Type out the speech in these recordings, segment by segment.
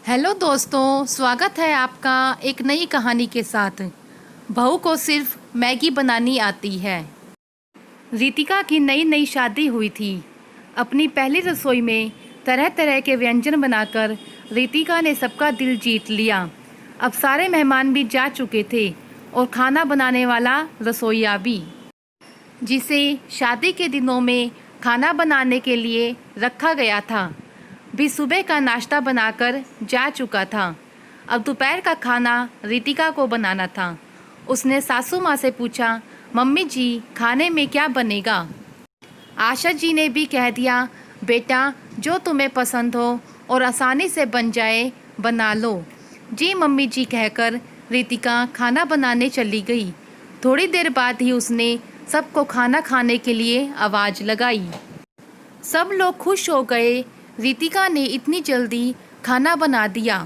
Hello दोस्तों, स्वागत है आपका एक नई कहानी के साथ। बहू को सिर्फ मैगी बनानी आती है। रितिका की नई नई शादी हुई थी। अपनी पहली रसोई में तरह तरह के व्यंजन बनाकर रितिका ने सबका दिल जीत लिया। अब सारे मेहमान भी जा चुके थे और खाना बनाने वाला रसोइया भी, जिसे शादी के दिनों में खाना बनाने के लिए रखा गया था, भी सुबह का नाश्ता बनाकर जा चुका था। अब दोपहर का खाना रितिका को बनाना था। उसने सासू माँ से पूछा, मम्मी जी खाने में क्या बनेगा? आशा जी ने भी कह दिया, बेटा जो तुम्हें पसंद हो और आसानी से बन जाए बना लो। जी मम्मी जी कहकर रितिका खाना बनाने चली गई। थोड़ी देर बाद ही उसने सबको खाना खाने के लिए आवाज़ लगाई। सब लोग खुश हो गए। रितिका ने इतनी जल्दी खाना बना दिया।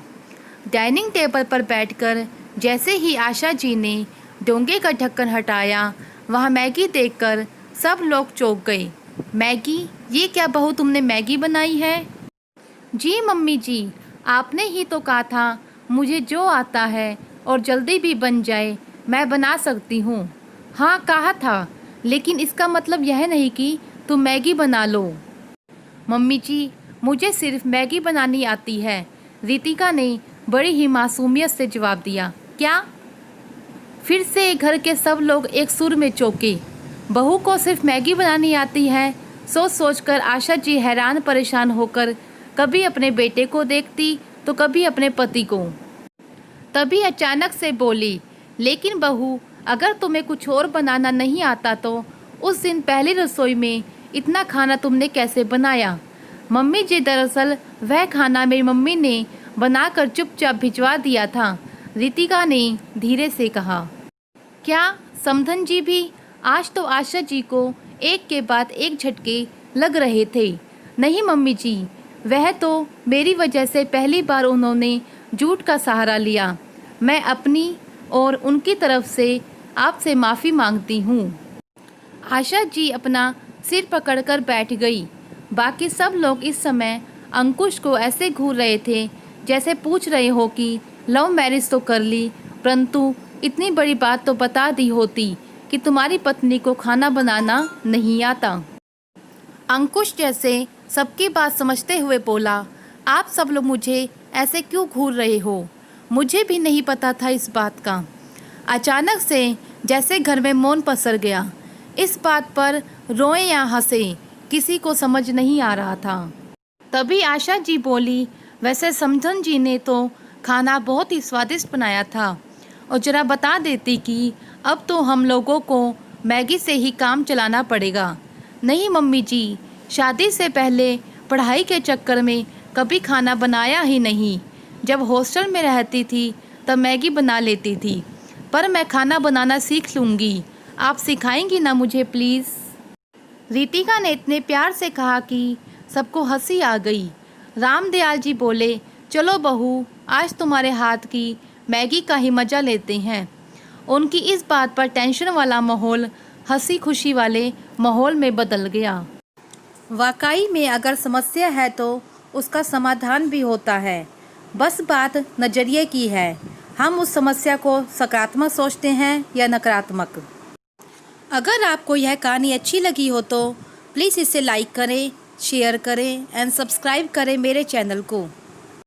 डाइनिंग टेबल पर बैठकर जैसे ही आशा जी ने डोंगे का ढक्कन हटाया, वहाँ मैगी देखकर सब लोग चौंक गए। मैगी? ये क्या बहू, तुमने मैगी बनाई है? जी मम्मी जी, आपने ही तो कहा था मुझे जो आता है और जल्दी भी बन जाए मैं बना सकती हूँ। हाँ कहा था, लेकिन इसका मतलब यह नहीं कि तुम मैगी बना लो। मम्मी जी मुझे सिर्फ मैगी बनानी आती है, रितिका ने बड़ी ही मासूमियत से जवाब दिया। क्या? फिर से घर के सब लोग एक सुर में चौंके। बहू को सिर्फ मैगी बनानी आती है, सोच सोचकर आशा जी हैरान परेशान होकर कभी अपने बेटे को देखती तो कभी अपने पति को। तभी अचानक से बोली, लेकिन बहू अगर तुम्हें कुछ और बनाना नहीं आता तो उस दिन पहली रसोई में इतना खाना तुमने कैसे बनाया? मम्मी जी दरअसल वह खाना मेरी मम्मी ने बनाकर चुपचाप भिजवा दिया था, रितिका ने धीरे से कहा। क्या समधन जी भी? आज तो आशा जी को एक के बाद एक झटके लग रहे थे। नहीं मम्मी जी, वह तो मेरी वजह से पहली बार उन्होंने झूठ का सहारा लिया। मैं अपनी और उनकी तरफ से आपसे माफ़ी मांगती हूँ। आशा जी अपना सिर पकड़कर बैठ गई। बाकी सब लोग इस समय अंकुश को ऐसे घूर रहे थे जैसे पूछ रहे हो कि लव मैरिज तो कर ली, परंतु इतनी बड़ी बात तो बता दी होती कि तुम्हारी पत्नी को खाना बनाना नहीं आता। अंकुश जैसे सबकी बात समझते हुए बोला, आप सब लोग मुझे ऐसे क्यों घूर रहे हो? मुझे भी नहीं पता था इस बात का। अचानक से जैसे घर में मौन पसर गया। इस बात पर रोए या हंसे किसी को समझ नहीं आ रहा था। तभी आशा जी बोली, वैसे समधन जी ने तो खाना बहुत ही स्वादिष्ट बनाया था, और जरा बता देती कि अब तो हम लोगों को मैगी से ही काम चलाना पड़ेगा। नहीं मम्मी जी, शादी से पहले पढ़ाई के चक्कर में कभी खाना बनाया ही नहीं। जब हॉस्टल में रहती थी तब मैगी बना लेती थी, पर मैं खाना बनाना सीख लूँगी। आप सिखाएंगी ना मुझे प्लीज़? रितिका ने इतने प्यार से कहा कि सबको हंसी आ गई। रामदयाल जी बोले, चलो बहू आज तुम्हारे हाथ की मैगी का ही मज़ा लेते हैं। उनकी इस बात पर टेंशन वाला माहौल हंसी खुशी वाले माहौल में बदल गया। वाकई में अगर समस्या है तो उसका समाधान भी होता है, बस बात नज़रिए की है। हम उस समस्या को सकारात्मक सोचते हैं या नकारात्मक। अगर आपको यह कहानी अच्छी लगी हो तो प्लीज़ इसे लाइक करें, शेयर करें एंड सब्सक्राइब करें मेरे चैनल को।